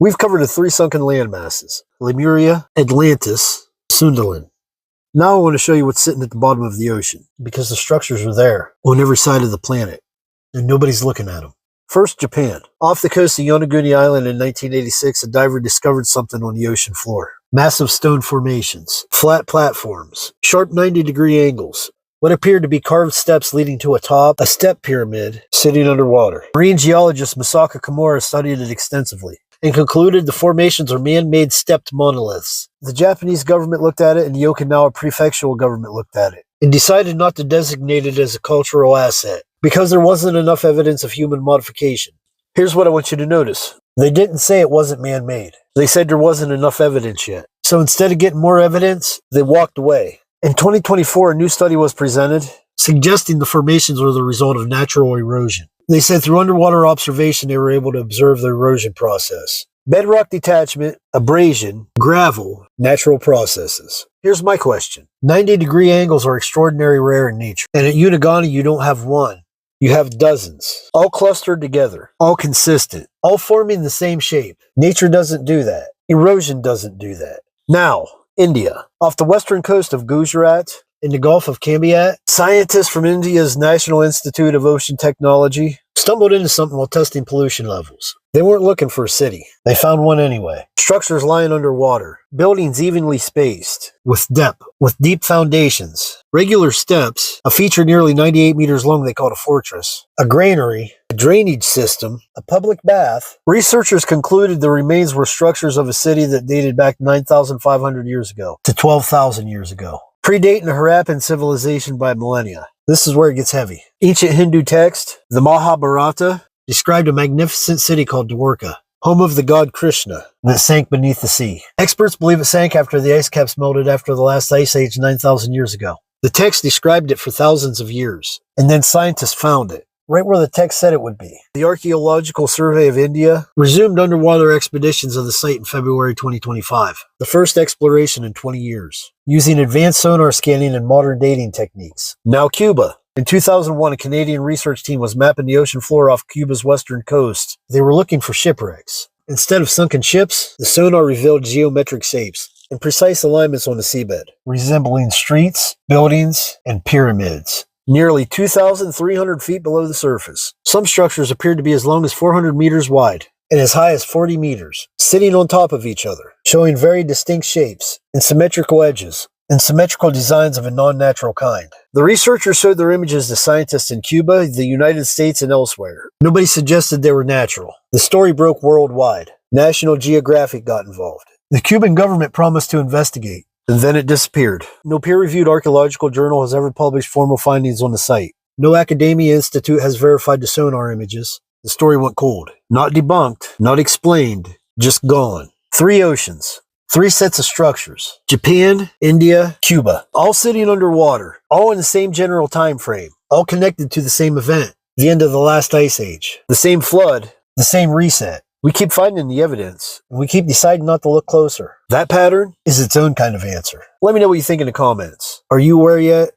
We've covered the three sunken landmasses: Lemuria, Atlantis, Sundaland. Now I want to show you what's sitting at the bottom of the ocean, because the structures are there on every side of the planet, and nobody's looking at them. First, Japan. Off the coast of Yonaguni Island in 1986, a diver discovered something on the ocean floor. Massive stone formations, flat platforms, sharp 90-degree angles, what appeared to be carved steps leading to a step pyramid sitting underwater. Marine geologist Masaka Kimura studied it extensively and concluded the formations are man-made stepped monoliths. The Japanese government looked at it, and the Okinawa prefectural government looked at it and decided not to designate it as a cultural asset because there wasn't enough evidence of human modification. Here's what I want you to notice. They didn't say it wasn't man-made. They said there wasn't enough evidence yet. So instead of getting more evidence, they walked away. In 2024, a new study was presented suggesting the formations were the result of natural erosion. They said through underwater observation, they were able to observe the erosion process. Bedrock detachment, abrasion, gravel, natural processes. Here's my question. 90-degree angles are extraordinarily rare in nature. And at Unagani, you don't have one. You have dozens, all clustered together, all consistent, all forming the same shape. Nature doesn't do that. Erosion doesn't do that. Now, India. Off the western coast of Gujarat, in the Gulf of Cambiat, scientists from India's National Institute of Ocean Technology stumbled into something while testing pollution levels. They weren't looking for a city. They found one anyway. Structures lying underwater, buildings evenly spaced, with deep foundations, regular steps, a feature nearly 98 meters long they called a fortress, a granary, a drainage system, a public bath. Researchers concluded the remains were structures of a city that dated back 9,500 years ago to 12,000 years ago, predating the Harappan civilization by millennia. This is where it gets heavy. Ancient Hindu text, the Mahabharata, described a magnificent city called Dwarka, home of the god Krishna, that sank beneath the sea. Experts believe it sank after the ice caps melted after the last ice age 9,000 years ago. The text described it for thousands of years, and then scientists found it, right where the text said it would be. The Archaeological Survey of India resumed underwater expeditions of the site in February 2025, the first exploration in 20 years, using advanced sonar scanning and modern dating techniques. Now Cuba. In 2001, a Canadian research team was mapping the ocean floor off Cuba's western coast. They were looking for shipwrecks. Instead of sunken ships, the sonar revealed geometric shapes and precise alignments on the seabed, resembling streets, buildings, and pyramids, nearly 2,300 feet below the surface. Some structures appeared to be as long as 400 meters wide and as high as 40 meters, sitting on top of each other, showing very distinct shapes and symmetrical edges and symmetrical designs of a non-natural kind. The researchers showed their images to scientists in Cuba, the United States, and elsewhere. Nobody suggested they were natural. The story broke worldwide. National Geographic got involved. The Cuban government promised to investigate, and then it disappeared. No peer-reviewed archaeological journal has ever published formal findings on the site. No academia institute has verified the sonar images. The story went cold. Not debunked, not explained, just gone. 3 oceans. 3 sets of structures. Japan, India, Cuba. All sitting underwater. All in the same general time frame. All connected to the same event. The end of the last ice age. The same flood. The same reset. We keep finding the evidence, and we keep deciding not to look closer. That pattern is its own kind of answer. Let me know what you think in the comments. Are you aware yet?